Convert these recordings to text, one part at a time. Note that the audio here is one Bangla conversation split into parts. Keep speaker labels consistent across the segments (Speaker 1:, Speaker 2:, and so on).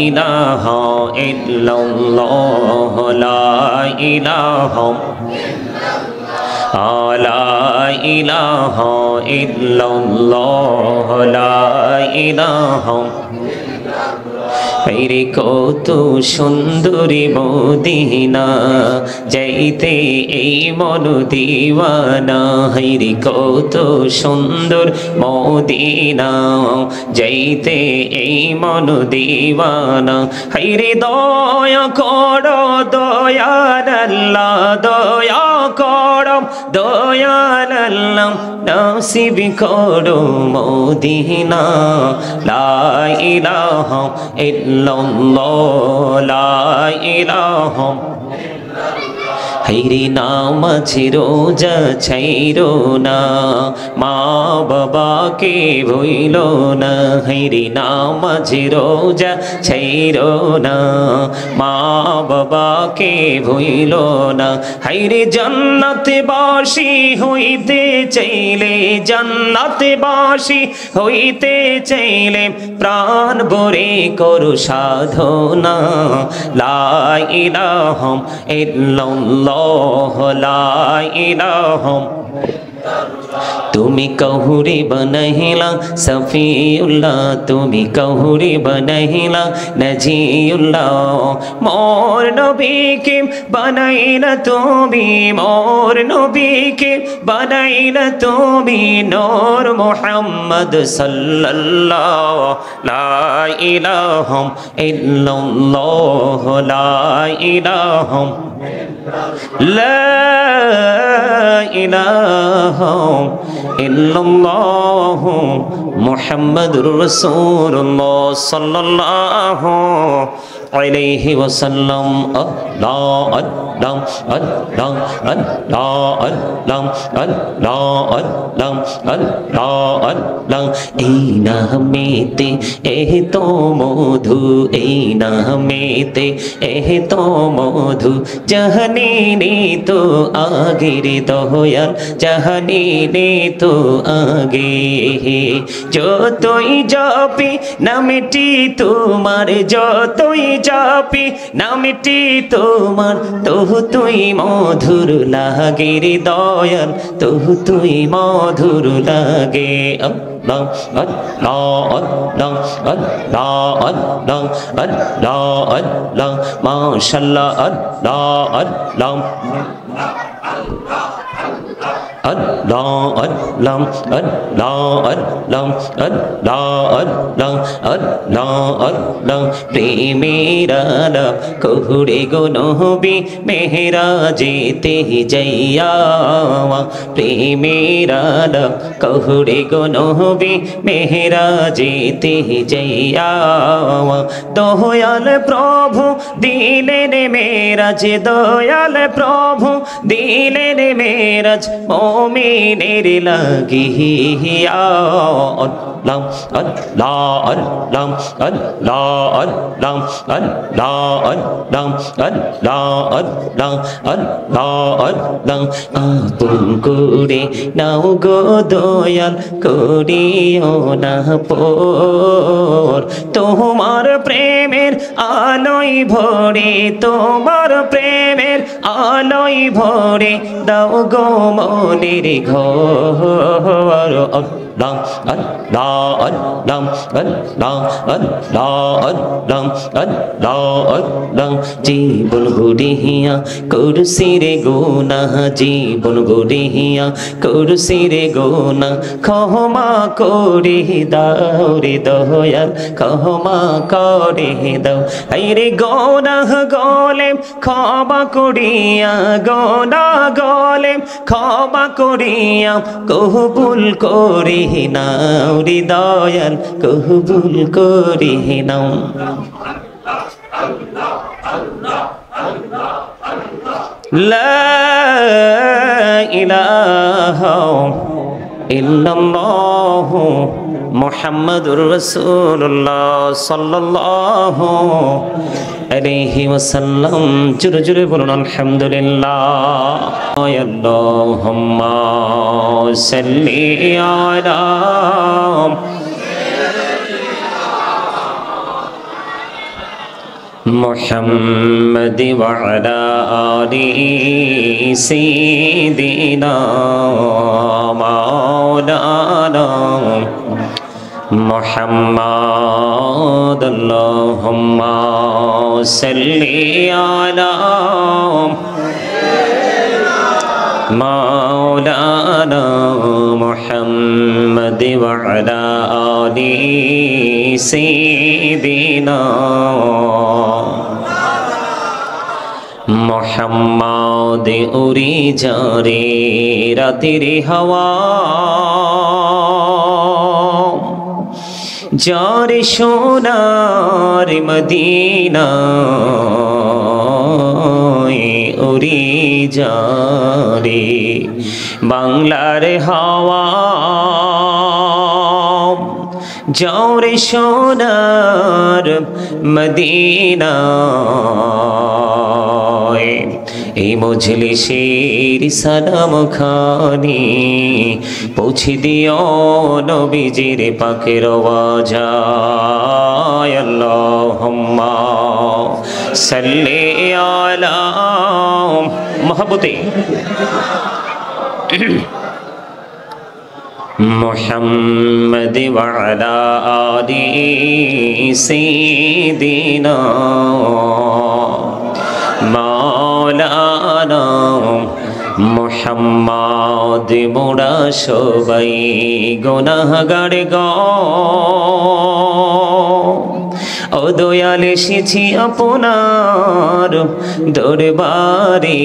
Speaker 1: ইলাহা ইল্লাল্লাহ লা ইলাহা লা ইলাহা ইল্লাল্লাহ লা ইলাহা রে কত সুন্দরী মদিনা যাইতে এই মন দিওয়ানা রে কত সুন্দর মদিনা যাইতে এই মন দিওয়ানা রে দয়া করো দয়াল আল্লাহ দয়া করো দয়াল আল্লাহ নসিব করো মদিনা লা ইলাহা ইল্লাল্লাহ লা ইলাহা হাইরে নামাজ রোজা ছাইরো না মা বাবাকে ভুইলো না হাইরে নামাজ রোজা ছাইরো না মা বাবাকে ভুইলো না হাইরে জান্নাতে বাসী হইতে চাইলে জান্নাতে বাসী হইতে চাইলে প্রাণ ভরে করো সাধনা লা ইলাহা ইল্লাল্লাহ লা ইলাহা তুমি কহুরি বনহিলা সফিউল্লাহ তুমি কহুরি বনহিলা নজিউল্লাহ মোর নবীকে বানাইলা তুমি মোর নবীকে বানাইলা তুমি নূর মুহাম্মদ সাল্লাল্লাহ লা ইলাহা ইল্লাল্লাহ লা ইলাহা লা ইলাহা ইল্লাল্লাহু মুহাম্মাদুর রাসূলুল্লাহ সাল্লাল্লাহু আলাইহি ওয়াসাল্লাম আল্লাহ আল্লাহ আল্লাহ আল্লাহ আল্লাহ আল্লাহ আল্লাহ আল্লাহ আল্লাহ এই নামেতে এত মধু এই নামেতে এত মধু জাহানি তো আগের দয়াল জাহানি তো আগে যতই জপি নামটি তোমার যতই জপি নামটি তোমার তহু তুই মধুর লাগে রে দয়াল তহু তুই মধুর লাগে আল্লাহ আল্লাহ আল্লাহ আল্লাহ আল্লাহ আল্লাহ আল্লাহ মাশাআল্লাহ আল্লাহ আল্লাহ Allah Allah Allah Allah Allah Allah Allah Allah প্রেমের আলাপ কহুরে গো নবী মেহরাজেতে যাইয়া প্রেমের আলাপ কহুরে গো নবী মেহরাজেতে যাইয়া দয়াল প্রভু দিলেন মেরাজ দয়াল প্রভু দিলেন মেরাজ মুমিনের লাগিয়া আল্লাহ আল্লাহ আল্লাহ আল্লাহ আল্লাহ আল্লাহ আল্লাহ আল্লাহ আল্লাহ আল্লাহ আল্লাহ আপন করে নাও গো দয়াল করিও না পর তোমার প্রেমের আলোয় ভরে তোমার প্রেমের আলোয় ভরে দাও গো মনের ঘর আল্লাহ আল্লাহ আল্লাহ আল্লাহ আল্লাহ আল্লাহ আল্লাহ আল্লাহ জীবন গড়িয়া করছি রে গুনাহ জীবন গড়িয়া করছি রে গুনাহ ক্ষমা করে দাও রে দয়াল ক্ষমা করে দাও এই রে গুনাহ গলে ক্ষমা করিয়া গুনাহ গলে ক্ষমা করিয়া কবুল করে নাও রে দয়াল কবুল করে নাও লা ইলাহা ইল্লাল্লাহু মুহাম্মাদুর রাসূলুল্লাহ সাল্লাল্লাহু আলাইহি ওয়াসাল্লাম জোরে জোরে বলুন আলহামদুলিল্লাহ আল্লাহুম্মা সাল্লি আলা محمد وعلى آل سيدنا مولانا محمد اللهم صل على مولانا محمد وعلى آل سيدنا محمد উড়ে যারে রাতের হাওয়া যারে সোনার মদিনা উড়ে যারে বাংলার হাওয়া যারে সোনার মদিনা এই মজলিসের সালাম খানি পৌঁছে দিও নবীজির পাকের আওয়াজায় আল্লাহুম্মা সাল্লি আলা মহব্বতে মুহাম্মদ ওয়া আলা আলি সাইয়্যিদিনা মাওলানা মুহাম্মদ মোরা সবাই গুনাহগার গো ও দয়াল এসেছি আপনার দরবারে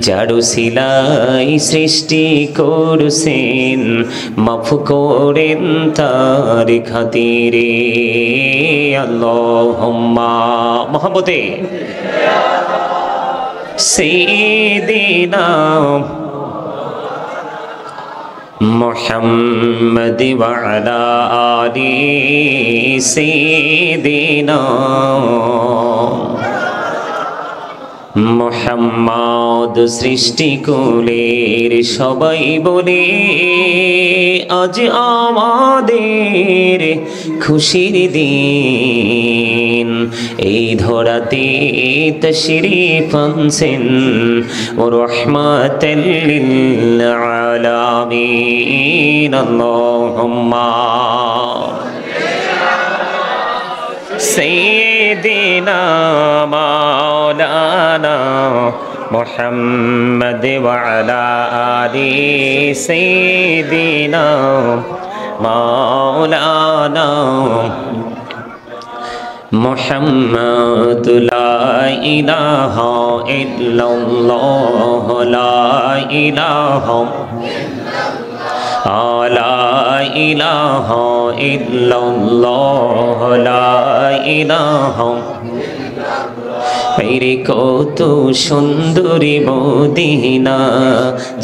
Speaker 1: যার সিলাই সৃষ্টি করছেন মাফ করেন তার খাতিরে আল্লাহুম্মা মহব্বতে সাইয়্যিদিনা মুহাম্মদ ওয়া আলা আলি সাইয়্যিদিনা মুহাম্মদ সৃষ্টি কুলের সবাই বলে আজ আমাদের খুশির দিন এই ধরাতে তশরীফ আনছেন রাহমাতাল লিল আলামিন আল্লাহুম্মা সাইয়্যিদিনা মাওলানা মুহাম্মদ ওয়া আলা আলি সাইয়্যিদিনা মাওলানা মুহাম্মদ লা ইলাহা ইল্লাল্লাহ লা ইলাহা লা ইলাহা ইল্লাল্লাহ লা ইলাহা মেরে কত সুন্দরী মদিনা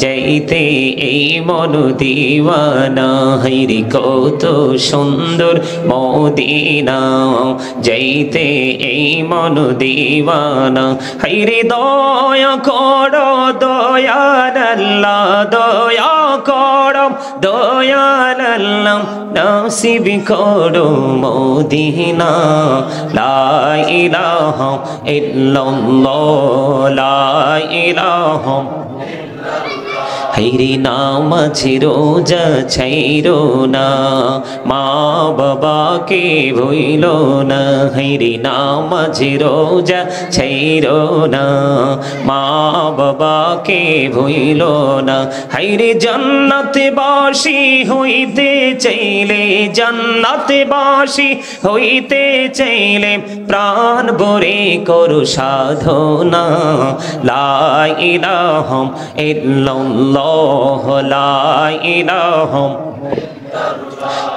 Speaker 1: যাইতে এই মন দিওয়ানা হাইরে কত সুন্দর মদিনা যাইতে এই মন দিওয়ানা হাইরে দয়া করো দয়াল আল্লাহ দয়া করো দয়াল আল্লাহ নসিব করো মদিনা লা ইলাহা ইল্লাল্লাহ লা ইলাহা হাইরে নামাজ রোজা ছাইরো না মা বাবাকে ভুইলো না হাইরে নামাজ রোজা ছাইরো না মা বাবাকে ভুইলো না হাইরে জান্নাতে বাসী হইতে চাইলে জান্নাতে বাসী হইতে চাইলে প্রাণ ভরে করো সাধনা লা ইলাহা ইল্লাল্লাহ লা ইলাহা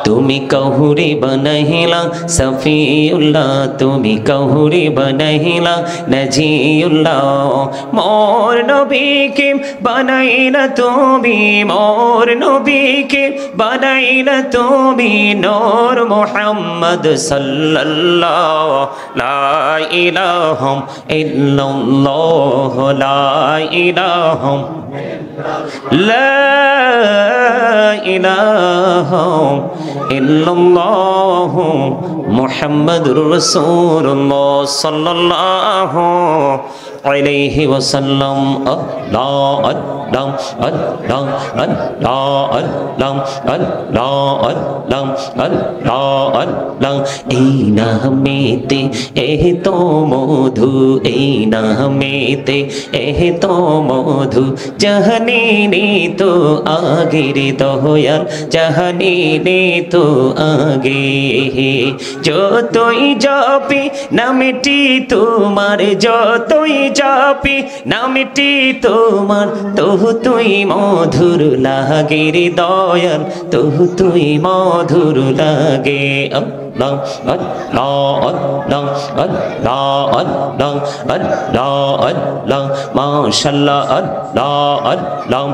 Speaker 1: তুমি কহুরে বনহিলা সফিউল্লাহ তুমি কহুরে বনহিলা নজিউল্লাহ মোর নবীকে বানাইলা তুমি মোর নবীকে বানাইলা তুমি নূর মুহাম্মদ সাল্লাল্লাহু লা ইলাহা ইল্লাল্লাহ লা ইলাহা لا إله ইল্লাল্লাহু মুহাম্মাদুর রাসূলুল্লাহ সাল্লাল্লাহু আলাইহি ওয়াসাল্লাম। আল্লাহ আল্লাহ আল্লাহ আল্লাহ আল্লাহ আল্লাহ আল্লাহ আল্লাহ আল্লাহ। এই নামেতে তো মধু, এই নামেতে তো মধু, জাহানি নে তো আগে রে দয়াল, জাহানি নে তো আগে। যতই জপি নামটি তোমার, যতই জপি নামটি তোমার, তহু তুই মধুর লাগে রে দয়াল, তহু তুই মধুর লাগে। আল্লাহ আল্লাহ আল্লাহ আল্লাহ আল্লাহ আল্লাহ আল্লাহ মাশাআল্লাহ আল্লাহ আল্লাহ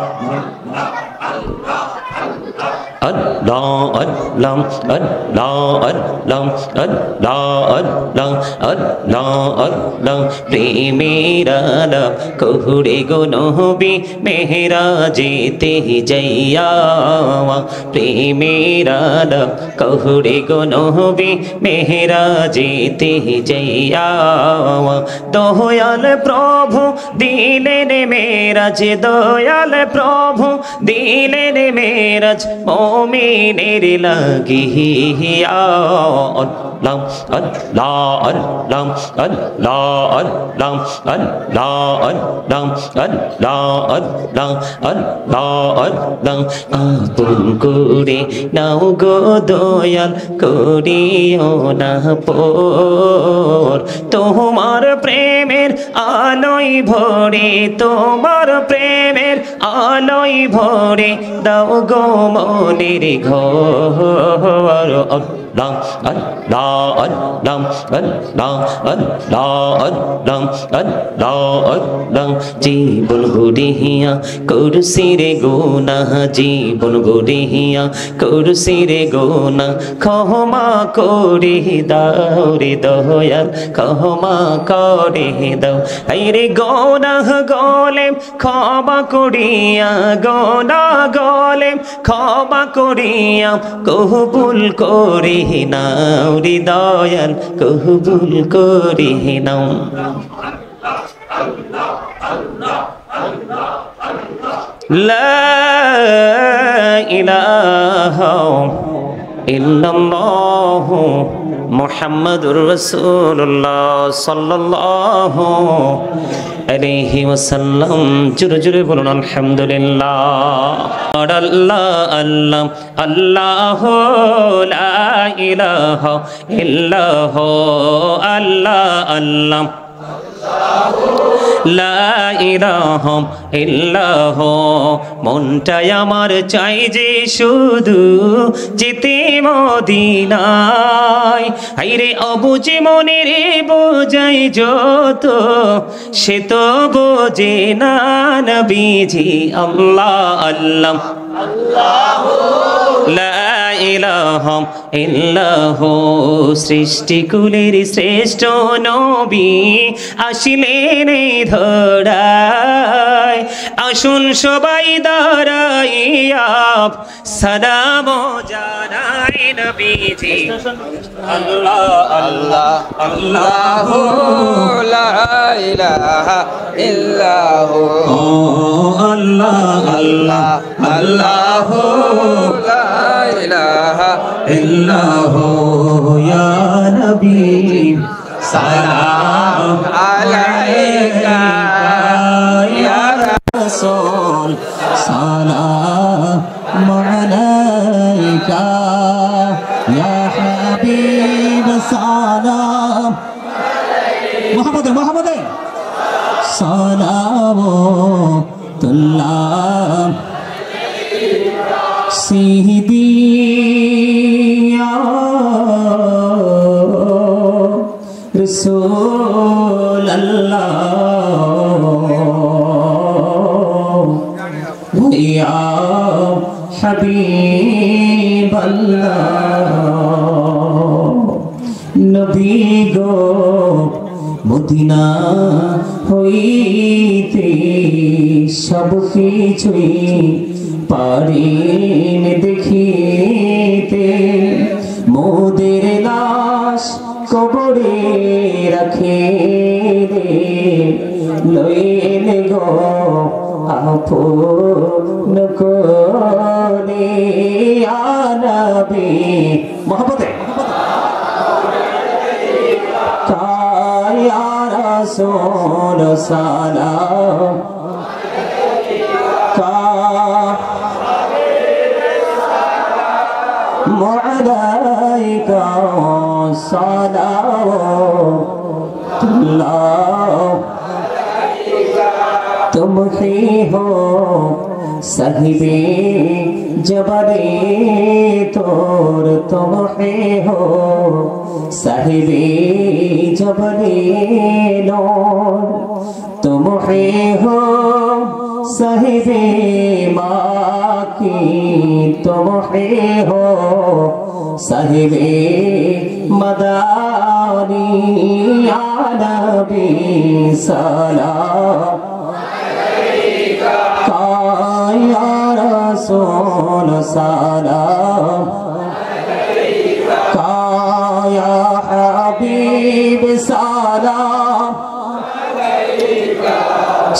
Speaker 1: আল্লাহ আল্লাহ আল্লাহ আল্লাহ আল্লাহ আল্লাহ আল্লাহ আল্লাহ। প্রেমের আলাপ কহুরে গো নবী মেহরাজেতে যাইয়া, প্রেমের আলাপ কহুরে গো নবী মেহরাজেতে যাইয়া। দয়াল প্রভু দিলেন মেরাজ, দয়াল প্রভু দিলেন মেরাজ মুমিনের লাগিয়া। আল্লাহ আল্লাহ আল্লাহ আল্লাহ আল্লাহ আল্লাহ আল্লাহ আল্লাহ আল্লাহ আল্লাহ আল্লাহ। আপন করে নাও গো দয়াল, করিও না পর, তোমার প্রেমের আলোয় ভরে, তোমার প্রেমের আলোয় ভরে দাও গো মনের ঘর। আল্লাহ আল্লাহ আল্লাহ আল্লাহ আল্লাহ আল্লাহ আল্লাহ আল্লাহ। জীবন গড়িয়া করছি রে গুনাহ, জীবন গড়িয়া করছি রে গুনাহ, ক্ষমা করে দাও রে দয়াল, ক্ষমা করে দাও। আইরে গুনাহ গলেম ক্ষমা করিয়া, গুনাহ গলেম ক্ষমা করিয়া, কবুল করে নাও রে দয়াল, কবুল করে নাও। লা ইলাহা ইল্লাল্লাহু মুহাম্মাদুর রাসূলুল্লাহ সাল্লাল্লাহু আলাইহি ওয়াসাল্লাম। জোরে জোরে বলুন আলহামদুলিল্লাহ। আল্লাহ আল্লাহ আল্লাহ লা ইলাহা ইল্লাহু, আল্লাহ আল্লাহ লা ইলাহা ইল্লাহু। মনটাই আমার চাই যে শুধু যেতে মদিনায়, হাইরে অবুঝে মনের বোঝাই যত, সে তো বোঝে না নবীজি। আল্লাহ আল্লাহ লা ইলাহা ইল্লাহু। সৃষ্টিকুলের শ্রেষ্ঠ নবী আসিলেন এই ধরায়, আসুন সবাই দাঁড়াইয়া সালাম জানাই নবীজি। আল্লাহ আল্লাহ আল্লাহ
Speaker 2: লা ইলাহা ইল্লাহু,
Speaker 1: আল্লাহ আল্লাহ আল্লাহ
Speaker 2: লা ইলাহা
Speaker 1: ইল্লাহু। ইয়া নবী সালাম আলাইকা, ইয়া রাসূল সালাম আলাইকা, ইয়া হাবিব সালাম মুহাম্মদ মুহাম্মদ সালামুল্লাহ সিদি ইয়া রাসূলুল্লাহ ইয়া হাবিবাল্লাহ। নবী গো মদিনা হইতে সব কিছুই পারিন দেখিতে, তে মোদের লাশ কবরে রাখে রে লইন গো আপন করে আনবী মোহব্বতে কায়া রাসূল সালাম عليك صلوات الله तुम ही हो साहिबे जबरे तोर तुम ही हो साहिबे जबरे नूर तुम ही हो साहिबे माकी तुम ही हो साहिबे मदानी या नबी सलाम या रसूल सलाम या हबीब सलाम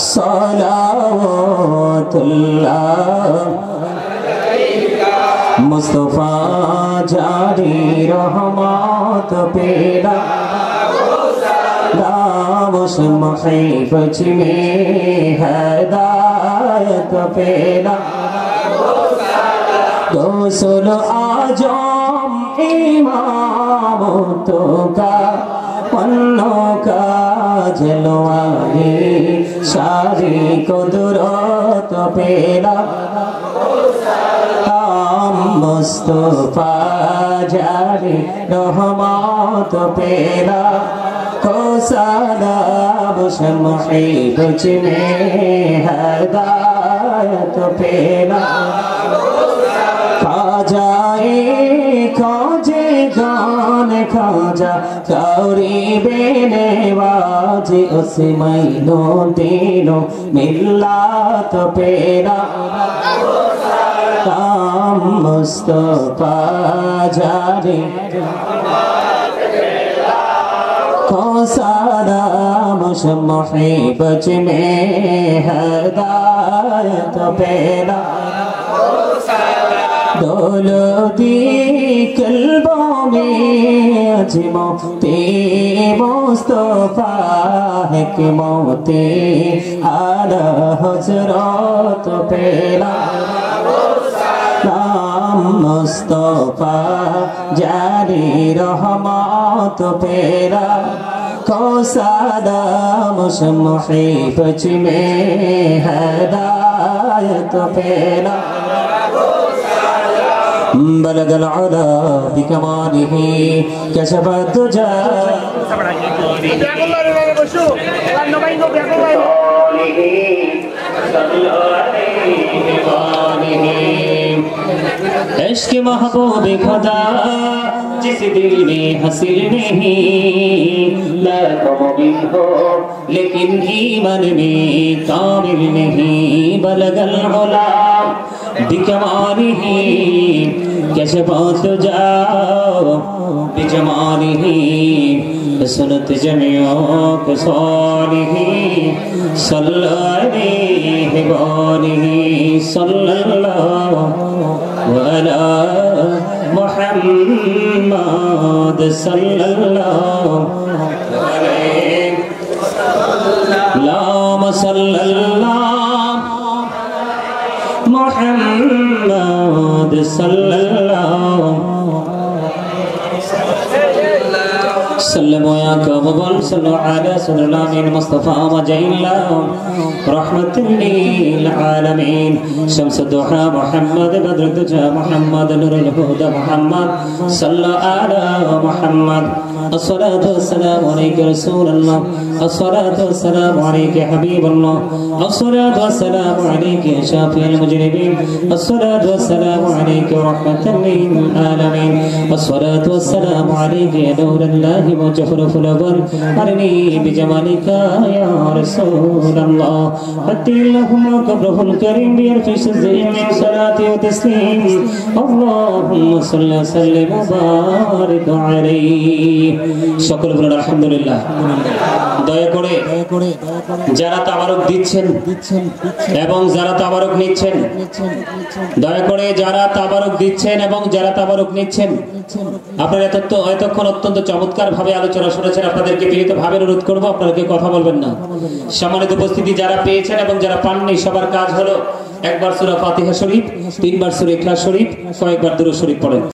Speaker 1: सलावतुल्लाह मुस्तफा जारी रहमत पेला दावश मुहीबत में हिदायत पेला गौसुल आजम इमाम तो का पन्नों का जलवाए सारी कुदरत पेला मुस्तफा जारी रहमत पेला को सलाम मुहीबत में हिदायत पेला खाजाए खाजे गान खाजा गौरी बेने वाजे उस महीनों दिनों मिल्लात पेला मुस्तफा जारी को सलाम मुहीबत में हिदायत पेला दौलती कल्बों में अजमते मुस्तफा है कि मोते आला हजरत पेला मुस्तफा जारी रहमत पेला को सलाम मुहीबत में हिदायत पेला بلغ العلا بكماله كشف الدجى इश्क महबूब खुदा जिस दिल में हासिल नहीं लाखों मुमिन हो लेकिन ईमान में कामिल नहीं बलगल उला बिकमालिह कशफ तुजा बिजमालिह सुनत जमियों को सालिह सल्लल्लाहु सल्लल्लाहु अला मुहम्मद सल्लल्लाहु अलैहि सल्लल्लाहु मुहम्मद सल्लल्लाहु सल्लल्लाहु अलैहि वसल्लम मुस्तफा वजल्लाहु रहमतुल लिल आलमीन शम्स दुहा मुहम्मद बद्र दुजा मुहम्मद नूरुल हुदा मुहम्मद सल्लल्लाहु अलैहि मुहम्मद الصلاة والسلام عليك رسول الله الصلاة والسلام عليك حبيب الله الصلاة والسلام عليك يا شافي المجرمين الصلاة والسلام عليك رحمة للعالمين الصلاة والسلام عليك يا نور الله وجفرف الأول أرني بجمالك يا رسول الله حتى اللهم قبره الكريم بيرفش الزين من صلاة وتسليم اللهم صل وسلم وبارك عليه সকল বলেন আলহামদুলিল্লাহ দয়া করে যারা তাবারক দিচ্ছেন এবং যারা তাবারক নিচ্ছেন দয়া করে যারা তাবারক দিচ্ছেন এবং যারা তাবারক নিচ্ছেন আপনারা এতক্ষণ অত্যন্ত চমৎকার ভাবে আলোচনা শুনেছেন আপনাদেরকে বিনীত ভাবে অনুরোধ করব আপনারা কেউ কথা বলবেন না সম্মানিত উপস্থিতি যারা পেয়েছেন এবং যারা পাননি সবার কাজ হলো একবার সূরা ফাতিহা শরীফ তিনবার সূরা ইখলাস শরীফ কয়েকবার দুরূদ শরীফ পড়েন